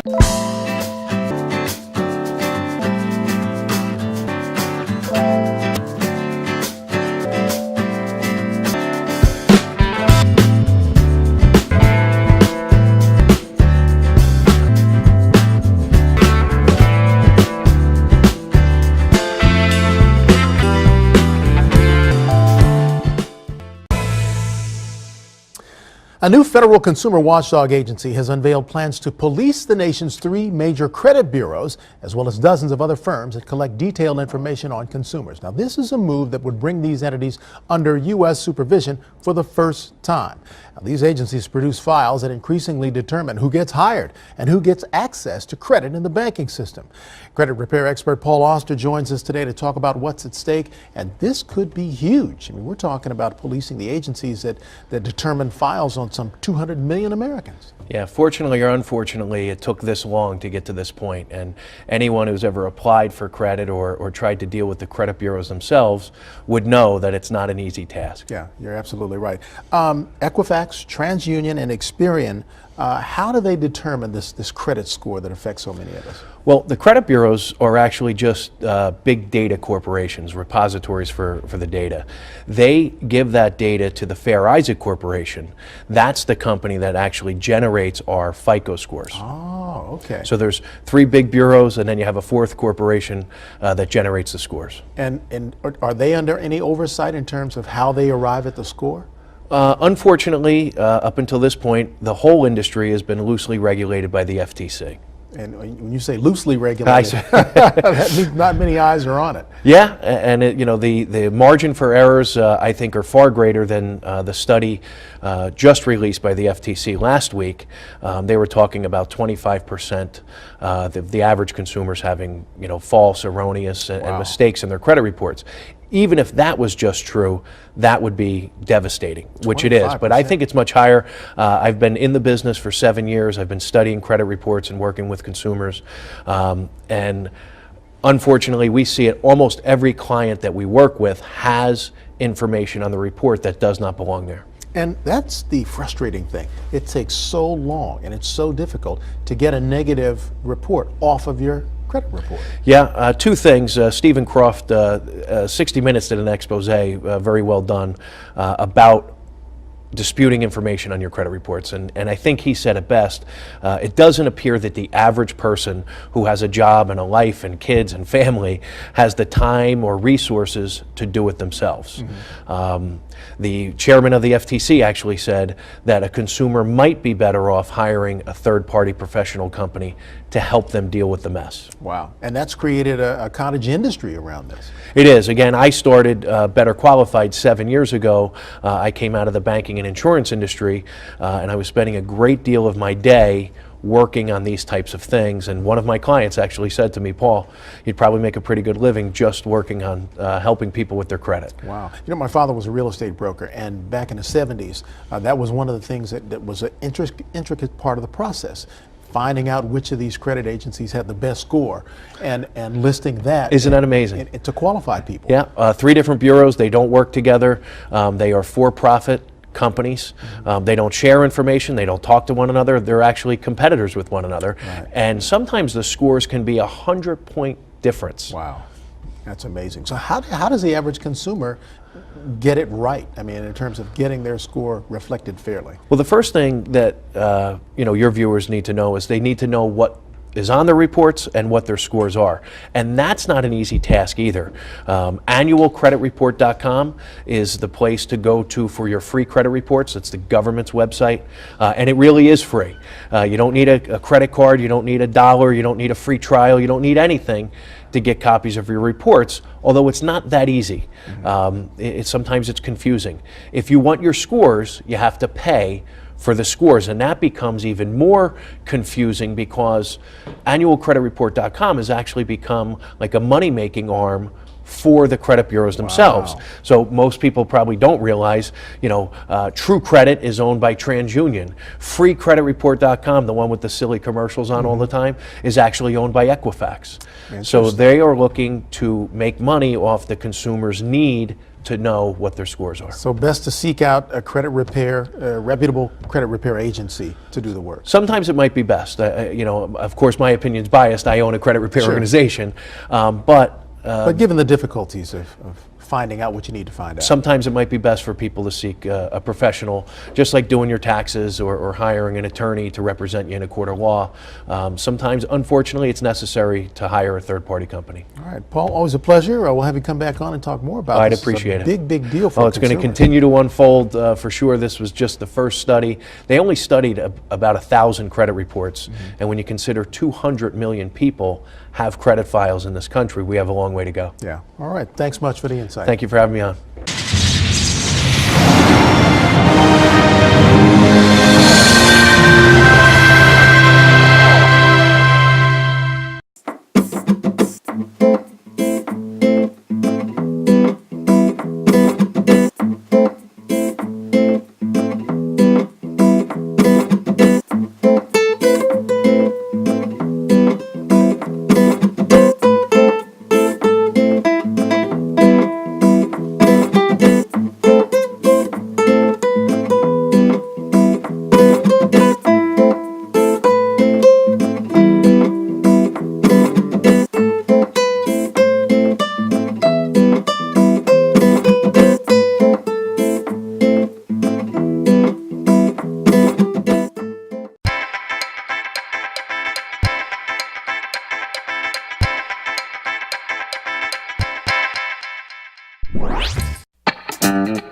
A new federal consumer watchdog agency has unveiled plans to police the nation's 3 major credit bureaus, as well as dozens of other firms that collect detailed information on consumers. Now, this is a move that would bring these entities under U.S. supervision for the first time. Now, these agencies produce files that increasingly determine who gets hired and who gets access to credit in the banking system. Credit repair expert Paul Auster joins us today to talk about what's at stake, and this could be huge. I mean, we're talking about policing the agencies that determine files on some 200 million Americans. Yeah, fortunately or unfortunately, it took this long to get to this point, and anyone who's ever applied for credit or tried to deal with the credit bureaus themselves would know that it's not an easy task. Yeah, you're absolutely right. Equifax, TransUnion, and Experian, how do they determine this credit score that affects so many of us? Well, the credit bureaus are actually just big data corporations, repositories for the data. They give that data to the Fair Isaac Corporation. That's the company that actually generates our FICO scores. Oh, okay. So there's 3 big bureaus, and then you have a 4th corporation that generates the scores. And are they under any oversight in terms of how they arrive at the score? Unfortunately, up until this point, the whole industry has been loosely regulated by the FTC. And when you say loosely regulated, that means not many eyes are on it. Yeah, and the margin for errors, I think, are far greater than the study just released by the FTC last week. They were talking about 25% the average consumers having false, erroneous, and mistakes in their credit reports. Even if that was just true, that would be devastating, which it is. But I think it's much higher. I've been in the business for 7 years. I've been studying credit reports and working with consumers. And unfortunately, we see it. Almost every client that we work with has information on the report that does not belong there. And that's the frustrating thing. It takes so long and it's so difficult to get a negative report off of your credit report. Yeah, 2 things. Stephen Croft, 60 Minutes did an expose, very well done, about disputing information on your credit reports. And I think he said it best. It doesn't appear that the average person who has a job and a life and kids and family has the time or resources to do it themselves. Mm-hmm. The chairman of the FTC actually said that a consumer might be better off hiring a third-party professional company to help them deal with the mess. Wow. And that's created a cottage industry around this. It is. Again, I started Better Qualified 7 years ago. I came out of the banking and insurance industry, and I was spending a great deal of my day working on these types of things. And one of my clients actually said to me, Paul, you'd probably make a pretty good living just working on helping people with their credit. Wow. My father was a real estate broker, and back in the 70s, that was one of the things that was an intricate part of the process. Finding out which of these credit agencies had the best score and listing that. Isn't that amazing? To qualify people. Yeah, 3 different bureaus. They don't work together. They are for-profit companies. They don't share information. They don't talk to one another. They're actually competitors with one another. Right. And sometimes the scores can be 100-point difference. Wow, that's amazing. So how does the average consumer get it right? I mean, in terms of getting their score reflected fairly. Well, the first thing that your viewers need to know is they need to know what is on their reports and what their scores are. And that's not an easy task either. Annualcreditreport.com is the place to go to for your free credit reports. It's the government's website, and it really is free. You don't need a credit card, you don't need $1, you don't need a free trial, you don't need anything to get copies of your reports, although it's not that easy. Mm-hmm. Sometimes it's confusing. If you want your scores, you have to pay for the scores, and that becomes even more confusing because annualcreditreport.com has actually become like a money-making arm for the credit bureaus themselves. Wow. So most people probably don't realize, True Credit is owned by TransUnion. FreeCreditReport.com, the one with the silly commercials on all the time, is actually owned by Equifax. So they are looking to make money off the consumer's need to know what their scores are. So best to seek out a credit repair, a reputable credit repair agency to do the work. Sometimes it might be best. You know, of course, my opinion's biased. I own a credit repair Sure. organization, but Given the difficulties of finding out what you need to find out. sometimes it might be best for people to seek a professional, just like doing your taxes or hiring an attorney to represent you in a court of law. Sometimes, unfortunately, it's necessary to hire a third-party company. All right, Paul, always a pleasure. We'll have you come back on and talk more about I'd this. appreciate It's a it. big deal for Well, it's going to consumers. continue to unfold for sure. This was just the first study. They only studied about 1,000 credit reports, and when you consider 200 million people have credit files in this country, we have a long way to go. Yeah. All right. Thanks much for the insight. Thank you for having me on. Thank you.